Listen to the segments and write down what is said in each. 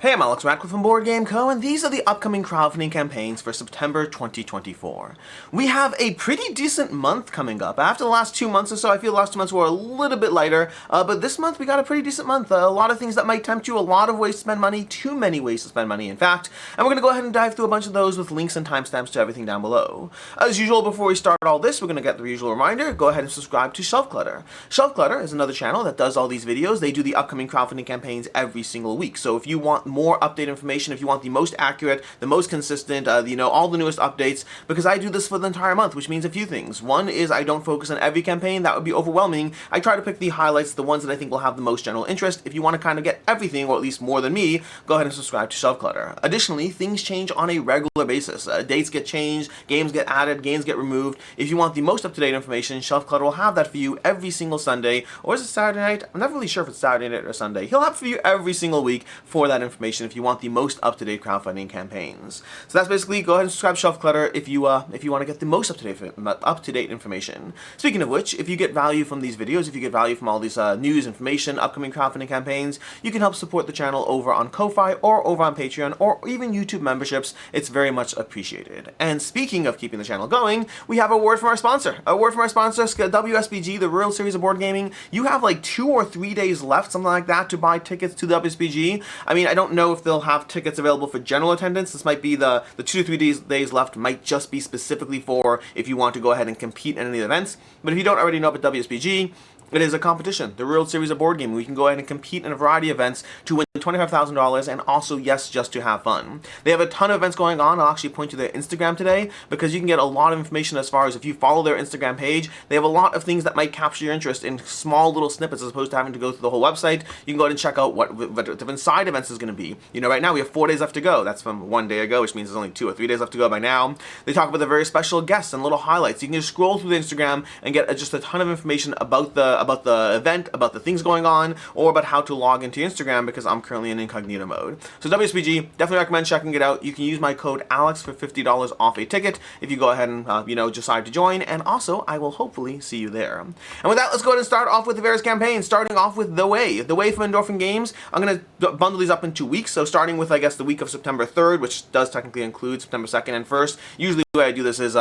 Hey, I'm Alex Radcliffe from Board Game Co., and these are the upcoming crowdfunding campaigns for September 2024. We have a pretty decent month coming up. After the last 2 months or so, I feel the last 2 months were a little bit lighter, but this month we got a pretty decent month. A lot of things that might tempt you, a lot of ways to spend money, too many ways to spend money, in fact, and we're going to go ahead and dive through a bunch of those with links and timestamps to everything down below. As usual, before we start all this, we're going to get the usual reminder, go ahead and subscribe to Shelf Clutter. Shelf Clutter is another channel that does all these videos. They do the upcoming crowdfunding campaigns every single week, so if you want more updated information, if you want the most accurate, the most consistent, all the newest updates, because I do this for the entire month, which means a few things. One is I don't focus on every campaign, that would be overwhelming. I try to pick the highlights, the ones that I think will have the most general interest. If you want to kind of get everything, or at least more than me, go ahead and subscribe to Shelf Clutter. Additionally, things change on a regular basis. Dates get changed, games get added, games get removed. If you want the most up-to-date information, Shelf Clutter will have that for you every single Sunday, or is it Saturday night? I'm not really sure if it's Saturday night or Sunday. He'll have for you every single week for that information if you want the most up-to-date crowdfunding campaigns. So that's basically, go ahead and subscribe to Shelf Clutter if you want to get the most up-to-date information. Speaking of which, if you get value from these videos, if you get value from all these news, information, upcoming crowdfunding campaigns, you can help support the channel over on Ko-Fi or over on Patreon or even YouTube memberships. It's very much appreciated. And speaking of keeping the channel going, we have a word from our sponsor. A word from our sponsor, WSBG, the World Series of Board Gaming. You have like 2 or 3 days left, something like that, to buy tickets to the WSBG. I mean, I don't know if they'll have tickets available for general attendance. This might be the 2 to 3 days left might just be specifically for if you want to go ahead and compete in any of the events. But if you don't already know about WSBG, it is a competition, the World Series of Board Gaming. We can go ahead and compete in a variety of events to win $25,000 and also, yes, just to have fun. They have a ton of events going on. I'll actually point to their Instagram today because you can get a lot of information as far as if you follow their Instagram page. They have a lot of things that might capture your interest in small little snippets as opposed to having to go through the whole website. You can go ahead and check out what different side events is going to be. You know, right now we have 4 days left to go. That's from 1 day ago, which means there's only 2 or 3 days left to go by now. They talk about the very special guests and little highlights. You can just scroll through the Instagram and get just a ton of information about the event, about the things going on, or about how to log into Instagram because I'm currently in incognito mode. So WSBG, definitely recommend checking it out. You can use my code ALEX for $50 off a ticket if you go ahead and decide to join, and also I will hopefully see you there. And with that, let's go ahead and start off with the various campaigns, starting off with The Way from Endorphin Games. I'm going to bundle these up in 2 weeks, so starting with, I guess, the week of September 3rd, which does technically include September 2nd and 1st. Usually the way I do this is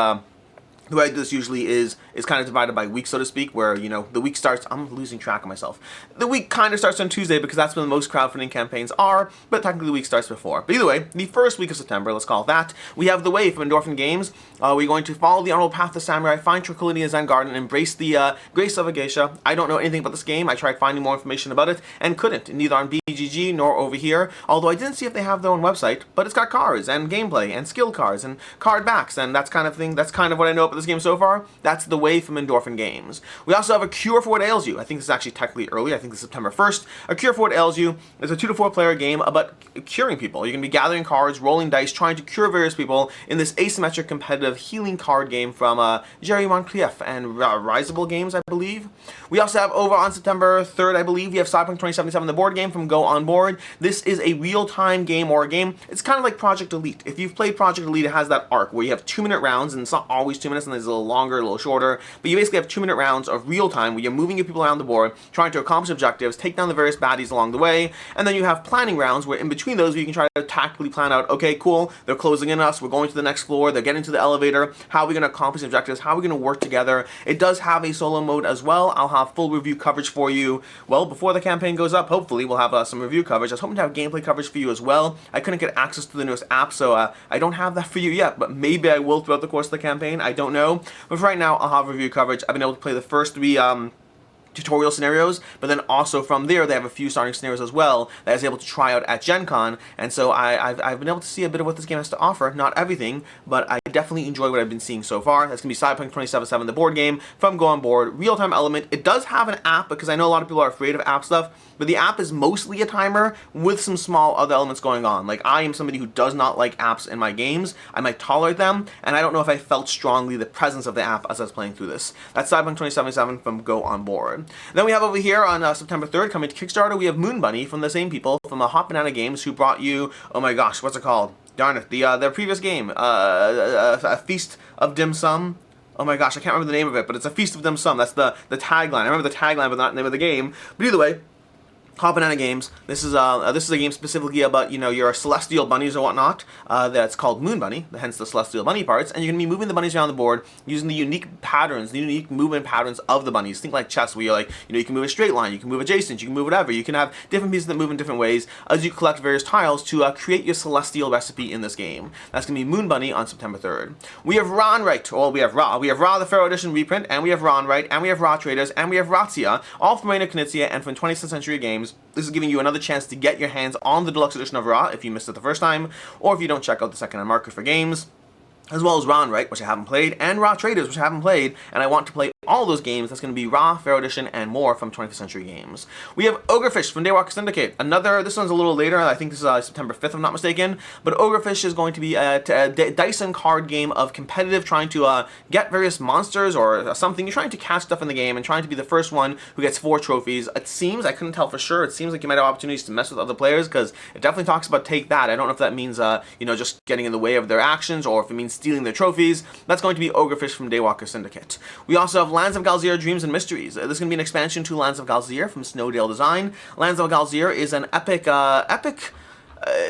the way I do this usually is kind of divided by week, so to speak, where, the week starts, I'm losing track of myself. The week kind of starts on Tuesday because that's when the most crowdfunding campaigns are, but technically the week starts before. But either way, the first week of September, let's call it that, we have The Way from Endorphin Games. We're going to follow the honorable path of the samurai, find tranquility in Zen Garden, and embrace the grace of a geisha. I don't know anything about this game. I tried finding more information about it and couldn't, neither on BGG nor over here, although I didn't see if they have their own website, but it's got cards and gameplay and skill cards and card backs, and that's kind of what I know about this game so far. That's The Way from Endorphin Games. We also have A Cure for What Ails You. I think this is actually technically early. I think this is September 1st. A Cure for What Ails You is a 2 to 4 player game about curing people. You're going to be gathering cards, rolling dice, trying to cure various people in this asymmetric competitive healing card game from Jerry Monclief and Risible Games, I believe. We also have over on September 3rd, I believe, we have Cyberpunk 2077, the board game from Go On Board. This is a real-time game or a game. It's kind of like Project Elite. If you've played Project Elite, it has that arc where you have 2-minute rounds, and it's not always 2 minutes, and there's a little longer, a little shorter, but you basically have 2-minute rounds of real time where you're moving your people around the board, trying to accomplish objectives, take down the various baddies along the way, and then you have planning rounds where in between those you can try to tactically plan out, okay, cool, they're closing in us, we're going to the next floor, they're getting to the elevator, how are we going to accomplish objectives, how are we going to work together. It does have a solo mode as well. I'll have full review coverage for you, well, before the campaign goes up. Hopefully we'll have some review coverage. I was hoping to have gameplay coverage for you as well. I couldn't get access to the newest app, so I don't have that for you yet, but maybe I will throughout the course of the campaign. I don't know, but for right now I'll have review coverage. I've been able to play the first 3 tutorial scenarios, but then also from there they have a few starting scenarios as well that I was able to try out at Gen Con, and so I've been able to see a bit of what this game has to offer. Not everything, but I definitely enjoy what I've been seeing so far. That's going to be Cyberpunk 2077, the board game from Go On Board, real-time element. It does have an app because I know a lot of people are afraid of app stuff, but the app is mostly a timer with some small other elements going on. Like, I am somebody who does not like apps in my games. I might tolerate them, and I don't know if I felt strongly the presence of the app as I was playing through this. That's Cyberpunk 2077 from Go On Board. Then we have over here on September 3rd, coming to Kickstarter, we have Moon Bunny from the same people, from Hot Banana Games, who brought you, oh my gosh, what's it called? Darn it, their previous game, A Feast of Dim Sum. Oh my gosh, I can't remember the name of it, but it's A Feast of Dim Sum. That's the tagline. I remember the tagline, but not the name of the game. But either way, Hot Banana Games. This is a game specifically about, you know, your celestial bunnies or whatnot. That's called Moon Bunny, hence the celestial bunny parts. And you're gonna be moving the bunnies around the board using the unique patterns, the unique movement patterns of the bunnies. Think like chess, where you're like, you know, you can move a straight line, you can move adjacent, you can move whatever. You can have different pieces that move in different ways as you collect various tiles to create your celestial recipe in this game. That's gonna be Moon Bunny on September 3rd. We have Ronright, well, we have Ra. We have Ra, the Pharaoh Edition reprint, and we have Ronright, and we have Ra Traders, and we have Razzia, all from Reina Knizia and from 20th Century Games. This is giving you another chance to get your hands on the deluxe edition of Ra if you missed it the first time, or if you don't check out the second-hand market for games, as well as Ronright, which I haven't played, and Ra Traders, which I haven't played, and I want to play all those games. That's going to be Ra, Pharaoh Edition, and more from 20th Century Games. We have Ogrefish from Daywalker Syndicate. This one's a little later. I think this is September 5th, if I'm not mistaken. But Ogrefish is going to be a Dyson card game of competitive, trying to get various monsters or something. You're trying to catch stuff in the game and trying to be the first one who gets 4 trophies. It seems, I couldn't tell for sure, it seems like you might have opportunities to mess with other players, because it definitely talks about take that. I don't know if that means, you know, just getting in the way of their actions, or if it means stealing their trophies. That's going to be Ogrefish from Daywalker Syndicate. We also have Lands of Galzyr, Dreams and Mysteries. This is going to be an expansion to Lands of Galzyr from Snowdale Design. Lands of Galzyr is an epic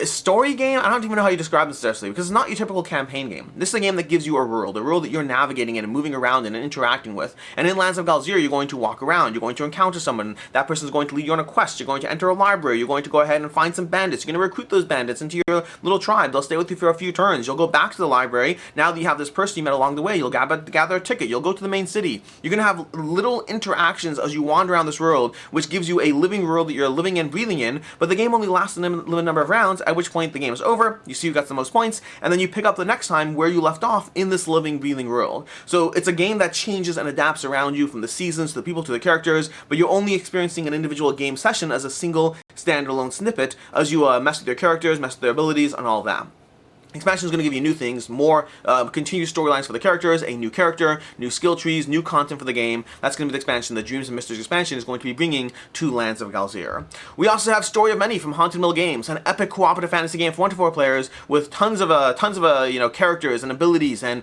story game. I don't even know how you describe this necessarily, because it's not your typical campaign game. This is a game that gives you a world that you're navigating in and moving around in and interacting with. And in Lands of Galzyr, you're going to walk around, you're going to encounter someone, that person's going to lead you on a quest, you're going to enter a library, you're going to go ahead and find some bandits, you're going to recruit those bandits into your little tribe, they'll stay with you for a few turns, you'll go back to the library, now that you have this person you met along the way, you'll gather a ticket, you'll go to the main city, you're going to have little interactions as you wander around this world, which gives you a living world that you're living and breathing in, but the game only lasts a limited number of rounds, at which point the game is over, you see who got the most points, and then you pick up the next time where you left off in this living, breathing world. So it's a game that changes and adapts around you, from the seasons to the people to the characters, but you're only experiencing an individual game session as a single standalone snippet as you mess with their characters, mess with their abilities, and all of that. Expansion is going to give you new things, more continued storylines for the characters, a new character, new skill trees, new content for the game. That's going to be the expansion. The Dreams and Mysteries expansion is going to be bringing to Lands of Galzyr. We also have Story of Many from Haunted Mill Games, an epic cooperative fantasy game for 1 to 4 players with tons of you know, characters and abilities and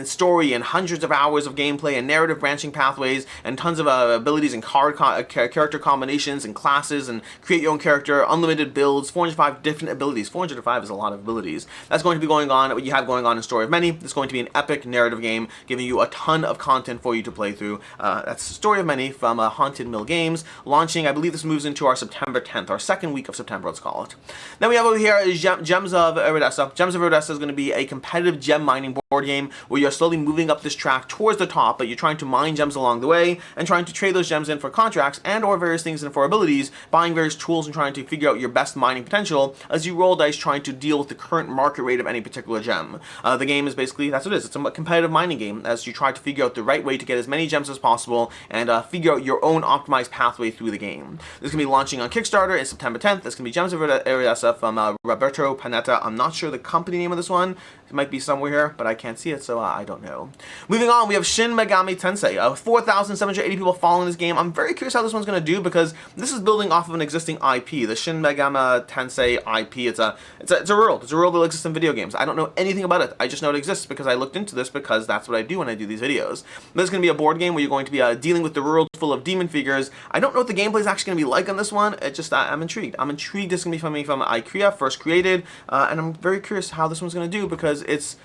story and hundreds of hours of gameplay and narrative branching pathways and tons of abilities and character combinations and classes and create your own character, unlimited builds, 405 different abilities. 405 is a lot of abilities. That's going to be going on, what you have going on in Story of Many. It's going to be an epic narrative game, giving you a ton of content for you to play through. That's Story of Many from Haunted Mill Games, launching, I believe this moves into our September 10th, our second week of September, let's call it. Then we have over here Gems of Iridescia. Gems of Iridescia is going to be a competitive gem mining board game where you're slowly moving up this track towards the top, but you're trying to mine gems along the way and trying to trade those gems in for contracts and or various things and for abilities, buying various tools and trying to figure out your best mining potential as you roll dice trying to deal with the current market rate of any particular gem. The game is basically, that's what it is. It's a competitive mining game as you try to figure out the right way to get as many gems as possible and figure out your own optimized pathway through the game. This is going to be launching on Kickstarter in September 10th. This is going to be Gems of Iridescia from Roberto Panetta. I'm not sure the company name of this one. It might be somewhere here, but I can't see it, so I don't know. Moving on, we have Shin Megami Tensei. 4,780 people following this game. I'm very curious how this one's going to do because this is building off of an existing IP. The Shin Megami Tensei IP. It's a world. It's a world that exists in video games. I don't know anything about it. I just know it exists because I looked into this because that's what I do when I do these videos. This is going to be a board game where you're going to be dealing with the world full of demon figures. I don't know what the gameplay is actually going to be like on this one. It just, I'm intrigued. I'm intrigued. This is going to be from IKEA, first created, and I'm very curious how this one's going to do because it's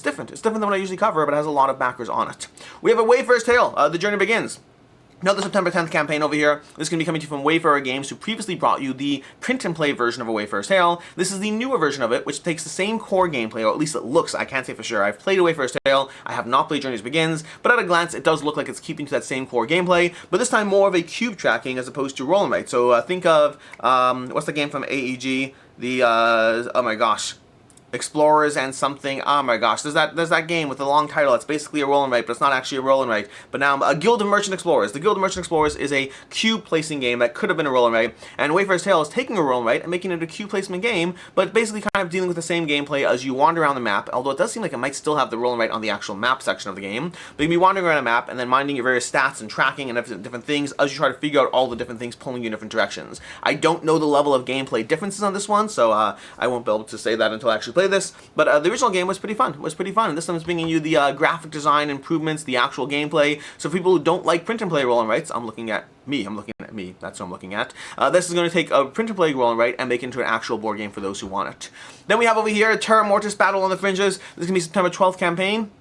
different. It's different than what I usually cover, but it has a lot of backers on it. We have a Wayfarer's Tale. The Journey Begins. Another September 10th campaign over here. This is going to be coming to you from Wayfarer Games, who previously brought you the print-and-play version of A Wayfarer's Tale. This is the newer version of it, which takes the same core gameplay, or at least it looks, I can't say for sure. I've played A Wayfarer's Tale, I have not played Journeys Begins, but at a glance, it does look like it's keeping to that same core gameplay, but this time more of a cube tracking as opposed to roll and write. So think of, what's the game from AEG? The, oh my gosh. Explorers and something, oh my gosh, there's that game with a long title. It's basically a roll and write, but it's not actually a roll and write. But now, a Guild of Merchant Explorers. The Guild of Merchant Explorers is a cube placing game that could have been a roll and write, and Wayfarer's Tale is taking a roll and write and making it a cube placement game, but basically kind of dealing with the same gameplay as you wander around the map, although it does seem like it might still have the roll and write on the actual map section of the game. But you can be wandering around a map and then minding your various stats and tracking and different things as you try to figure out all the different things pulling you in different directions. I don't know the level of gameplay differences on this one, so I won't be able to say that until I actually play this, but the original game was pretty fun. And this one is bringing you the graphic design improvements, the actual gameplay. So for people who don't like print and play roll and writes, I'm looking at me, that's what I'm looking at. This is going to take a print-and-play roll and write and make it into an actual board game for those who want it. Then we have over here Terra Mortis Battle on the Fringes. This is going to be September 12th campaign.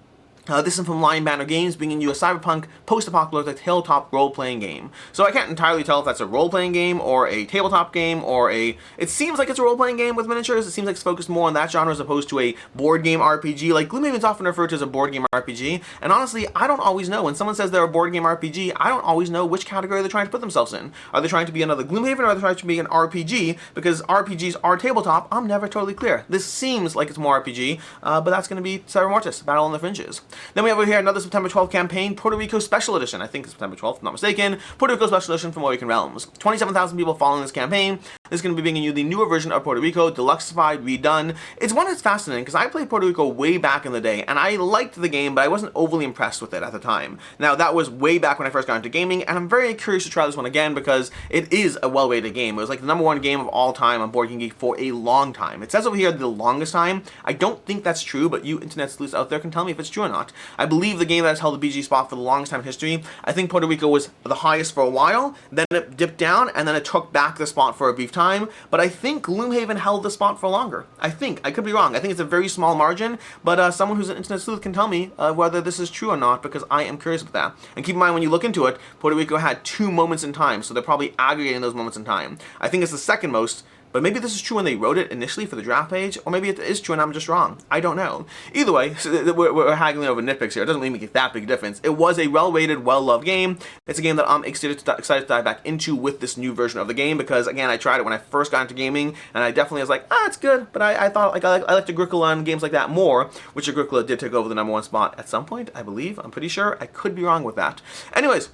This is from Lion Banner Games, bringing you a cyberpunk, post-apocalyptic tabletop role-playing game. So I can't entirely tell if that's a role-playing game, or a tabletop game, or a... It seems like it's a role-playing game with miniatures. It seems like it's focused more on that genre as opposed to a board game RPG. Like, Gloomhaven's often referred to as a board game RPG, and honestly, I don't always know. When someone says they're a board game RPG, I don't always know which category they're trying to put themselves in. Are they trying to be another Gloomhaven, or are they trying to be an RPG? Because RPGs are tabletop, I'm never totally clear. This seems like it's more RPG, but that's going to be Terra Mortis, Battle on the Fringes. Then we have over here another September 12th campaign, Puerto Rico Special Edition. I think it's September 12th, if I'm not mistaken. Puerto Rico Special Edition from Awakened Realms. 27,000 people following this campaign. This is going to be bringing you the newer version of Puerto Rico, deluxeified, redone. It's one that's fascinating because I played Puerto Rico way back in the day, and I liked the game, but I wasn't overly impressed with it at the time. Now, that was way back when I first got into gaming, and I'm very curious to try this one again because it is a well-rated game. It was like the #1 game of all time on Board Game Geek for a long time. It says over here the longest time. I don't think that's true, but you internet sleuths out there can tell me if it's true or not. I believe the game that has held the BG spot for the longest time in history. I think Puerto Rico was the highest for a while, then it dipped down, and then it took back the spot for a brief time, but I think Gloomhaven held the spot for longer. I could be wrong. I think it's a very small margin, but someone who's an internet sleuth can tell me whether this is true or not, because I am curious about that. And keep in mind, when you look into it, Puerto Rico had 2 moments in time, so they're probably aggregating those moments in time. I think it's the second most, but maybe this is true when they wrote it initially for the draft page, or maybe it is true and I'm just wrong. I don't know. Either way, so we're haggling over nitpicks here. It doesn't really make that big a difference. It was a well-rated, well-loved game. It's a game that I'm excited to dive back into with this new version of the game because, again, I tried it when I first got into gaming, and I definitely was like, it's good, but I thought like I liked Agricola and games like that more, which Agricola did take over the #1 spot at some point, I believe. I'm pretty sure. I could be wrong with that. Anyways,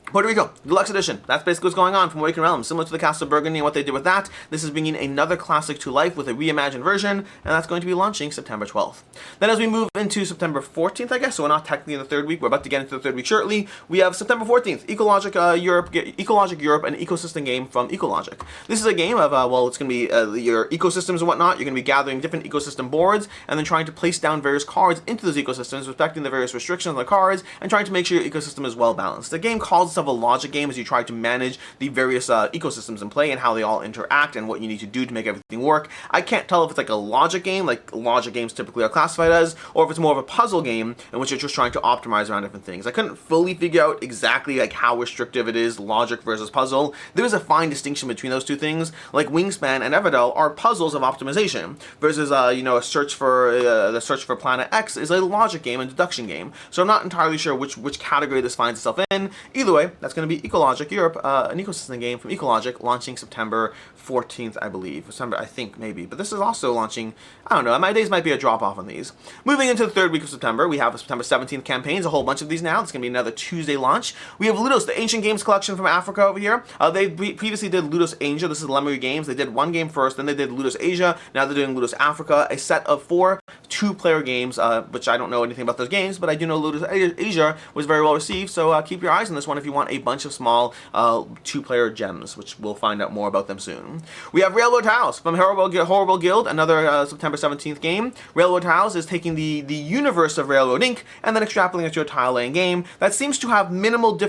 Puerto Rico, Deluxe Edition. That's basically what's going on from Awakened Realms. Similar to the Castle of Burgundy and what they did with that, this is bringing another classic to life with a reimagined version, and that's going to be launching September 12th. Then as we move into September 14th, I guess, so we're not technically in the 3rd week, we're about to get into the 3rd week shortly, we have September 14th, EcoLogic Europe, an ecosystem game from EcoLogic. This is a game of, it's going to be your ecosystems and whatnot. You're going to be gathering different ecosystem boards, and then trying to place down various cards into those ecosystems, respecting the various restrictions on the cards, and trying to make sure your ecosystem is well balanced. The game calls itself a logic game as you try to manage the various ecosystems in play and how they all interact and what you need to do to make everything work. I can't tell if it's like a logic game, like logic games typically are classified as, or if it's more of a puzzle game in which you're just trying to optimize around different things. I couldn't fully figure out exactly like how restrictive it is, logic versus puzzle. There is a fine distinction between those two things. Like Wingspan and Everdell are puzzles of optimization versus a search for the search for Planet X is a logic game and deduction game. So I'm not entirely sure which category this finds itself in. Either way, that's going to be EcoLogic Europe, an ecosystem game from EcoLogic, launching September 14th, I believe. September, I think, maybe. But this is also launching, I don't know, my days might be a drop-off on these. Moving into the 3rd week of September, we have a September 17th campaigns, a whole bunch of these now. It's going to be another Tuesday launch. We have LUDOS, the Ancient Games Collection from Africa over here. They previously did LUDOS Asia. This is Lemery Games. They did one game first, then they did LUDOS Asia. Now they're doing LUDOS Africa, a set of 4 2-player games, which I don't know anything about those games, but I do know LUDOS Asia was very well received, so keep your eyes on this one if you want a bunch of small 2-player gems, which we'll find out more about them soon. We have Railroad Tiles from Horrible Guild, another September 17th game. Railroad Tiles is taking the universe of Railroad Inc. and then extrapolating it to a tile-laying game that seems to have minimal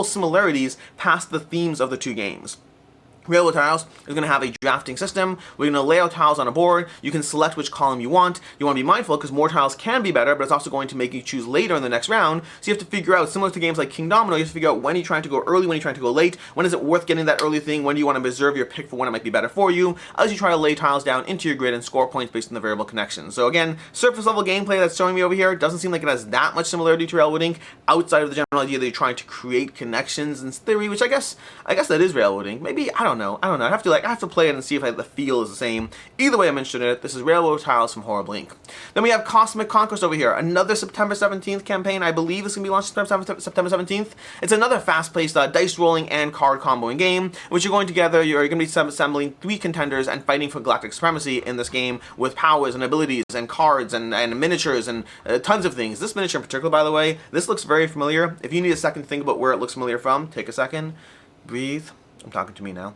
similarities past the themes of the 2 games. Railroad Tiles is going to have a drafting system. We're going to lay out tiles on a board. You can select which column you want. You want to be mindful because more tiles can be better, but it's also going to make you choose later in the next round. So you have to figure out, similar to games like King Domino, you have to figure out when you're trying to go early, when you're trying to go late, when is it worth getting that early thing, when do you want to reserve your pick for when it might be better for you, as you try to lay tiles down into your grid and score points based on the variable connections. So again, surface level gameplay that's showing me over here doesn't seem like it has that much similarity to Railroad Inc. outside of the general idea that you're trying to create connections in theory, which I guess that is Railroad Inc. Maybe, I don't know. I have to play it and see if the feel is the same. Either way, I'm interested in it. This is Railroad Tiles from Horrible Inc. Then we have Cosmic Conquest over here, another September 17th campaign. I believe it's going to be launched September 17th. It's another fast-paced dice rolling and card comboing game, which you're going together. You're going to be assembling 3 contenders and fighting for galactic supremacy in this game with powers and abilities and cards and miniatures and tons of things. This miniature in particular, by the way, this looks very familiar. If you need a second to think about where it looks familiar from, take a second, breathe. I'm talking to me now.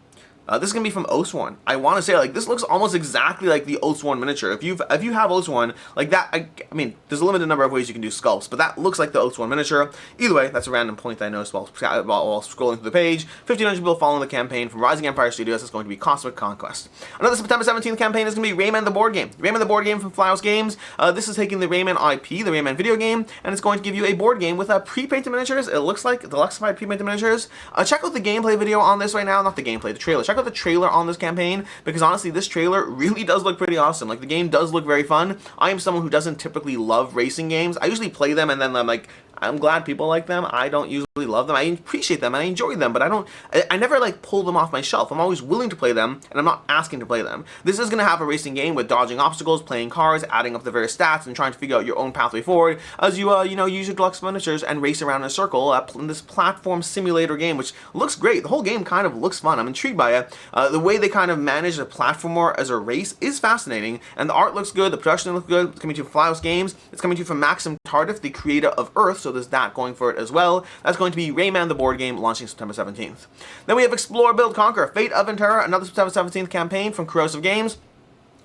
This is gonna be from Oathsworn. I want to say, like, this looks almost exactly like the Oathsworn miniature. If you have Oathsworn like that, I mean, there's a limited number of ways you can do sculpts, but that looks like the Oathsworn miniature. Either way, that's a random point that I noticed while scrolling through the page. 1,500 people following the campaign from Rising Empire Studios. It's going to be Cosmic Conquest. Another September 17th campaign is going to be Rayman the board game. Rayman the board game from Pharaoh Games. This is taking the Rayman IP, the Rayman video game, and it's going to give you a board game with pre-painted miniatures. It looks like deluxified pre-painted miniatures. Check out the gameplay video on this right now. Not the gameplay, the trailer. Check out the trailer on this campaign, because honestly, this trailer really does look pretty awesome. Like, the game does look very fun. I am someone who doesn't typically love racing games. I usually play them and then I'm like, I'm glad people like them. I don't usually love them. I appreciate them and I enjoy them, but I never like pull them off my shelf. I'm always willing to play them, and I'm not asking to play them. This is going to have a racing game with dodging obstacles, playing cars, adding up the various stats, and trying to figure out your own pathway forward as you use your deluxe miniatures and race around in a circle in this platform simulator game, which looks great. The whole game kind of looks fun. I'm intrigued by it. The way they kind of manage the platformer as a race is fascinating, and the art looks good. The production looks good. It's coming to Pharaoh Games. It's coming to you from Maxim Tardif, the creator of Earth, so there's that going for it as well. That's going to be Rayman the board game, launching September 17th. Then we have Explore, Build, Conquer, Fate of Venterra, another September 17th campaign from Corrosive Games.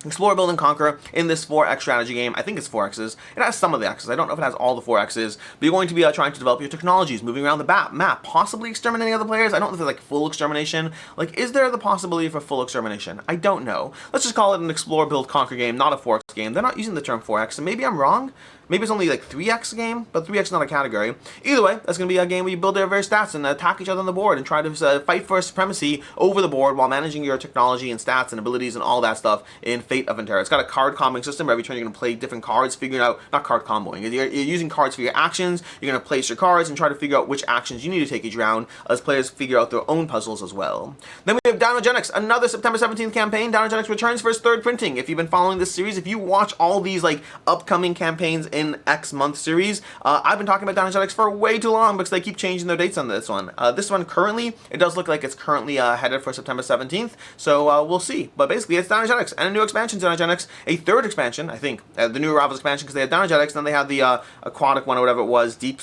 Explore, Build, and Conquer in this 4X strategy game. I think it's 4Xs. It has some of the Xs. I don't know if it has all the 4Xs, but you're going to be trying to develop your technologies, moving around the map, possibly exterminating other players. I don't know if it's like full extermination. Like, is there the possibility for full extermination? I don't know. Let's just call it an Explore, Build, Conquer game, not a 4X game. They're not using the term 4X, so maybe I'm wrong. Maybe it's only like 3X game, but 3X is not a category. Either way, that's going to be a game where you build their various stats and attack each other on the board and try to fight for supremacy over the board while managing your technology and stats and abilities and all that stuff in Fate of Venterra. It's got a card comboing system where every turn you're going to play different cards, figuring out, not card comboing, you're using cards for your actions. You're going to place your cards and try to figure out which actions you need to take each round as players figure out their own puzzles as well. Then we have DinoGenics, another September 17th campaign. DinoGenics returns for its third printing. If you've been following this series, if you watch all these like upcoming campaigns in X month series, I've been talking about DinoGenics for way too long because they keep changing their dates on this one. This one currently, it does look like it's currently headed for September 17th, so we'll see. But basically, it's DinoGenics and a new expansion to DinoGenics, a third expansion, I think, the new Arrivals expansion, because they had DinoGenics, then they had the aquatic one or whatever it was, Deep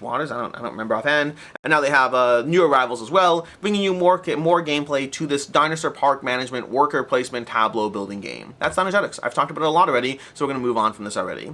Waters, I don't remember offhand, and now they have new Arrivals as well, bringing you more gameplay to this dinosaur park management, worker placement, tableau building game. That's DinoGenics. I've talked about it a lot already, so we're going to move on from this already.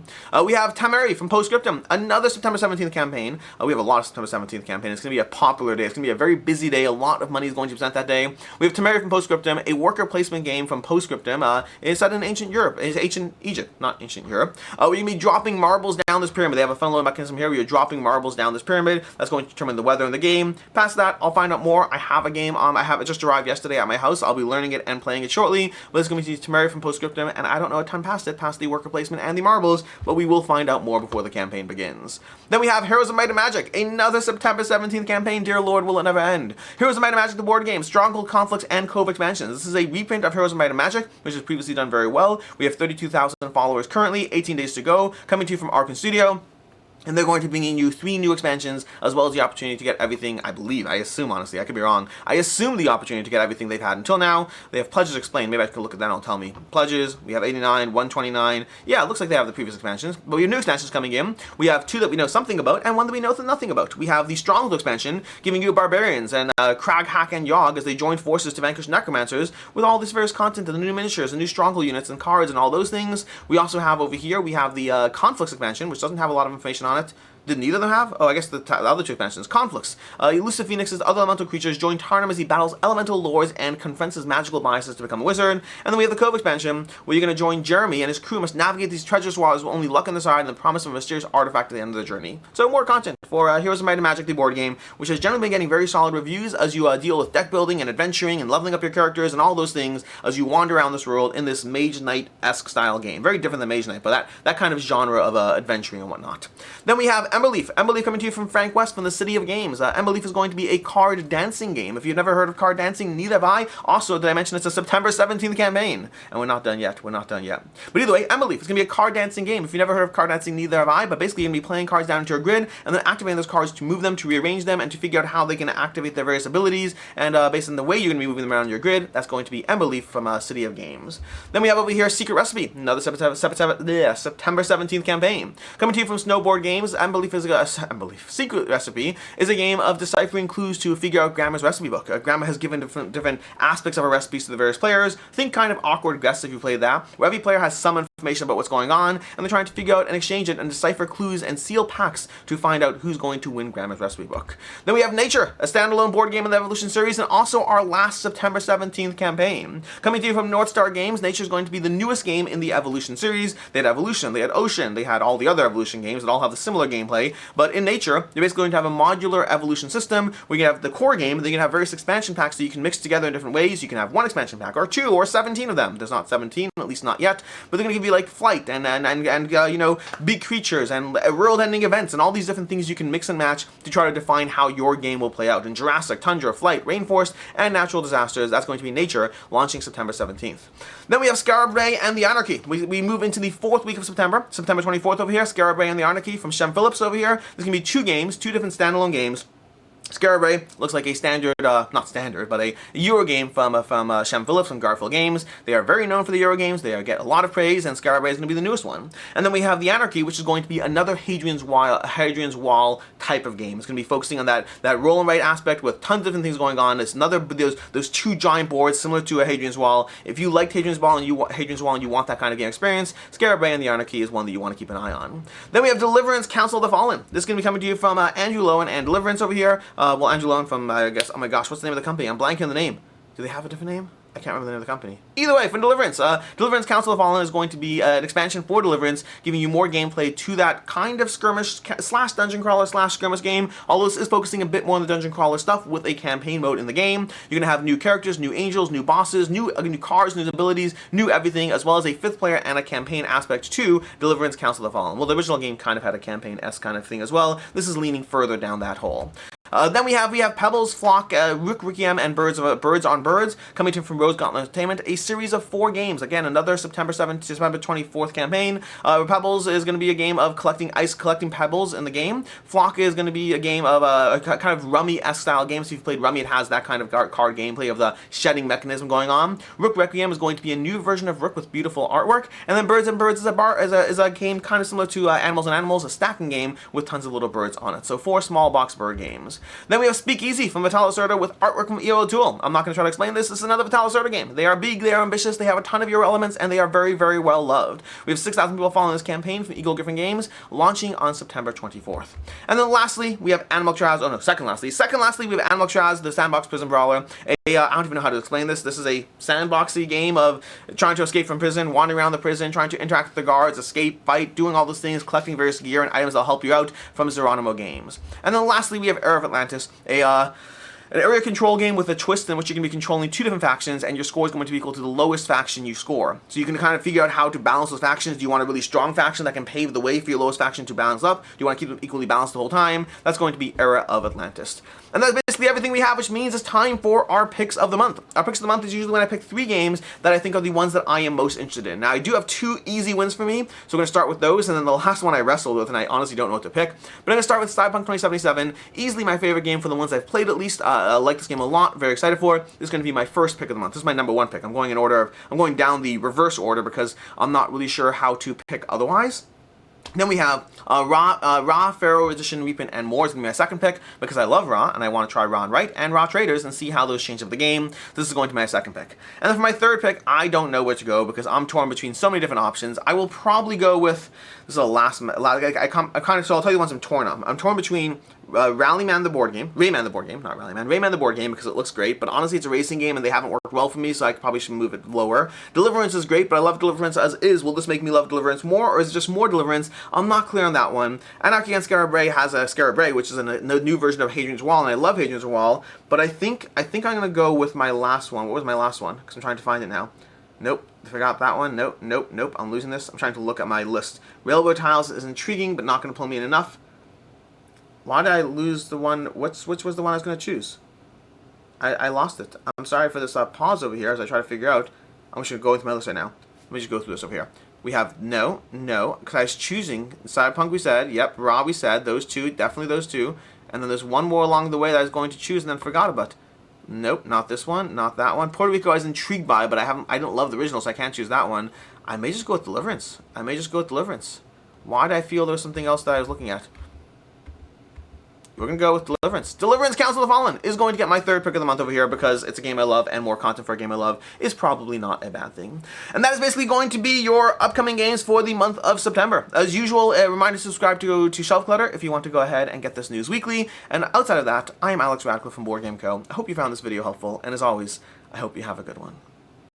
We have Tameri from Postscriptum, another September 17th campaign. We have a lot of September 17th campaign. It's going to be a popular day. It's going to be a very busy day. A lot of money is going to be spent that day. We have Tameri from Postscriptum, a worker placement game from Postscriptum. It's set in ancient Europe. It's ancient Egypt, not ancient Europe. We're going to be dropping marbles down this pyramid. They have a fun little mechanism here where you're dropping marbles down this pyramid. That's going to determine the weather in the game. Past that, I'll find out more. I have a game. It just arrived yesterday at my house. I'll be learning it and playing it shortly. But it's going to be Tameri from Postscriptum, and I don't know a ton past the worker placement and the marbles, but we will find out more before the campaign begins. Then we have Heroes of Might and Magic, another September 17th campaign. Dear Lord, will it never end? Heroes of Might and Magic, the board game, Stronghold, Conflicts, and Cove expansions. This is a reprint of Heroes of Might and Magic, which has previously done very well. We have 32,000 followers currently, 18 days to go, coming to you from Arkan Studio. And they're going to be bringing you 3 new expansions, as well as the opportunity to get everything, I believe, I assume, honestly, I could be wrong. I assume the opportunity to get everything they've had until now. They have pledges explained. Maybe I could look at that and it'll tell me. Pledges, we have 89, 129. Yeah, it looks like they have the previous expansions. But we have new expansions coming in. We have 2 that we know something about, and 1 that we know nothing about. We have the Stronghold expansion, giving you barbarians and Krag, Hack, and Yogg as they join forces to vanquish necromancers with all this various content and the new miniatures and new Stronghold units and cards and all those things. We also have over here, we have the Conflicts expansion, which doesn't have a lot of information on it. Did neither of them have? Oh, I guess the other 2 expansions. Conflicts. Elusive Phoenix's other elemental creatures join Tarnum as he battles elemental lords and confronts his magical biases to become a wizard. And then we have the Cove expansion, where you're going to join Jeremy and his crew must navigate these treasure swallows with only luck on the side and the promise of a mysterious artifact at the end of the journey. So more content for Heroes of Might and Magic, the board game, which has generally been getting very solid reviews as you deal with deck building and adventuring and leveling up your characters and all those things as you wander around this world in this Mage Knight-esque style game. Very different than Mage Knight, but that kind of genre of adventuring and whatnot. Then we have Emberleaf. Emberleaf coming to you from Frank West from the City of Games. Emberleaf is going to be a card dancing game. If you've never heard of card dancing, neither have I. Also, did I mention it's a September 17th campaign? And we're not done yet. We're not done yet. But either way, Emberleaf is going to be a card dancing game. If you've never heard of card dancing, neither have I. But basically, you're going to be playing cards down into your grid and then activate activating those cards, to move them, to rearrange them, and to figure out how they can activate their various abilities, and based on the way you're going to be moving them around your grid, that's going to be Emberleaf from City of Games. Then we have over here Secret Recipe, another September 17th campaign. Coming to you from Snowboard Games, Secret Recipe is a game of deciphering clues to figure out Grandma's recipe book. Grandma has given different aspects of her recipes to the various players. Think kind of Awkward Guests if you played that, where every player has some information about what's going on, and they're trying to figure out and exchange it and decipher clues and seal packs to find out who's going to win Grandma's recipe book. Then we have Nature, a standalone board game in the Evolution series, and also our last September 17th campaign. Coming to you from North Star Games, Nature is going to be the newest game in the Evolution series. They had Evolution, they had Ocean, they had all the other Evolution games that all have a similar gameplay, but in Nature, you're basically going to have a modular Evolution system where you have the core game, then you can have various expansion packs that you can mix together in different ways. You can have one expansion pack, or two, or 17 of them. There's not 17, at least not yet, but they're going to give you like flight and you know, big creatures and world-ending events and all these different things you can mix and match to try to define how your game will play out. In Jurassic, Tundra, Flight, Rainforest, and Natural Disasters, that's going to be Nature, launching September 17th. Then we have Skara, Brae, and the Anarchy. We move into the 4th week of September 24th over here, Skara, Brae, and the Anarchy from Shem Phillips over here. There's going to be 2 games, 2 different standalone games. Skara, Brae looks like a standard, not standard, but a Euro game from Shem Phillips from Garfield Games. They are very known for the Euro games. They get a lot of praise, and Skara, Brae is going to be the newest one. And then we have the Anarchy, which is going to be another Hadrian's Wall type of game. It's going to be focusing on that roll and write aspect with tons of different things going on. It's another those 2 giant boards similar to a Hadrian's Wall. If you liked Hadrian's Wall and you want that kind of game experience, Skara, Brae, and the Anarchy is one that you want to keep an eye on. Then we have Deliverance, Council of the Fallen. This is going to be coming to you from Andrew Lowen and Deliverance over here. Andrew Lowen from, I guess, oh my gosh, what's the name of the company? I'm blanking on the name. Do they have a different name? I can't remember the name of the company. Either way, from Deliverance. Deliverance Council of Fallen is going to be an expansion for Deliverance, giving you more gameplay to that kind of skirmish slash dungeon crawler slash skirmish game, although this is focusing a bit more on the dungeon crawler stuff with a campaign mode in the game. You're going to have new characters, new angels, new bosses, new cars, new abilities, new everything, as well as a 5th player and a campaign aspect to Deliverance Council of Fallen. Well, the original game kind of had a campaign-esque kind of thing as well. This is leaning further down that hole. Then we have Pebbles, Flock, Requiem, and Birds on Birds, coming to you from Rose Gauntlet Entertainment, a series of 4 games. Again, another September 24th campaign. Pebbles is going to be a game of collecting pebbles in the game. Flock is going to be a game of a kind of Rummy-esque style game. So if you've played Rummy, it has that kind of card gameplay of the shedding mechanism going on. Rook Requiem is going to be a new version of Rook with beautiful artwork. And then Birds and Birds is a game kind of similar to Animals and Animals, a stacking game with tons of little birds on it. So 4 small box bird games. Then we have Speakeasy from Vitalacerta with artwork from EO Tool. I'm not going to try to explain this. This is another Vitalacerta game. They are big, they are ambitious, they have a ton of Euro elements, and they are very, very well loved. We have 6,000 people following this campaign from Eagle Griffin Games, launching on September 24th. And then lastly, we have Animal Traz. Oh no, second lastly, we have Animal Traz, the Sandbox Prison Brawler. I don't even know how to explain this. This is a sandboxy game of trying to escape from prison, wandering around the prison, trying to interact with the guards, escape, fight, doing all those things, collecting various gear and items that'll help you out from Zeronimo Games. And then lastly, we have Era of Atlantis, an area control game with a twist in which you can be controlling 2 different factions, and your score is going to be equal to the lowest faction you score. So you can kind of figure out how to balance those factions. Do you want a really strong faction that can pave the way for your lowest faction to balance up? Do you want to keep them equally balanced the whole time? That's going to be Era of Atlantis. And that's basically everything we have, which means it's time for our picks of the month. Our picks of the month is usually when I pick 3 games that I think are the ones that I am most interested in. Now, I do have 2 easy wins for me, so we're going to start with those, and then the last one I wrestled with, and I honestly don't know what to pick. But I'm going to start with Cyberpunk 2077, easily my favorite game for the ones I've played at least. I like this game a lot, very excited for it. This is going to be my first pick of the month. This is my number 1 pick. I'm going in order I'm going down the reverse order because I'm not really sure how to pick otherwise. Then we have Raw, Pharaoh Edition, Reprint, and more is going to be my second pick because I love Raw and I want to try Raw and Write and Raw Traders and see how those change up the game. This is going to be my second pick. And then for my third pick, I don't know where to go because I'm torn between so many different options. I will probably go with, this is a last, so I'll tell you the ones I'm torn on. I'm torn between Rayman the board game because it looks great, but honestly it's a racing game and they haven't worked well for me, so I probably should move it lower. Deliverance is great, but I love Deliverance as is. Will this make me love Deliverance more, or is it just more Deliverance? I'm not clear on that one. Anarchy and Skara Brae has a Skara Brae, which is a new version of Hadrian's Wall, and I love Hadrian's Wall, but I think I'm going to go with my last one. What was my last one? Because I'm trying to find it now. Nope, forgot that one. Nope, I'm losing this. I'm trying to look at my list. Railroad Tiles is intriguing, but not going to pull me in enough. Why did I lose the one? Which was the one I was going to choose? I lost it. I'm sorry for this pause over here as I try to figure out. I'm just going to go into my list right now. Let me just go through this over here. We have no, because I was choosing Cyberpunk. We said, yep. Raw. We said those two, definitely those two. And then there's one more along the way that I was going to choose and then forgot about. Nope, not this one, not that one. Puerto Rico I was intrigued by, but I don't love the original, so I can't choose that one. I may just go with Deliverance. Why did I feel there was something else that I was looking at? We're going to go with Deliverance. Deliverance Council of the Fallen is going to get my third pick of the month over here because it's a game I love, and more content for a game I love is probably not a bad thing. And that is basically going to be your upcoming games for the month of September. As usual, a reminder to subscribe to Shelf Clutter if you want to go ahead and get this news weekly. And outside of that, I am Alex Radcliffe from Board Game Co. I hope you found this video helpful, and as always, I hope you have a good one.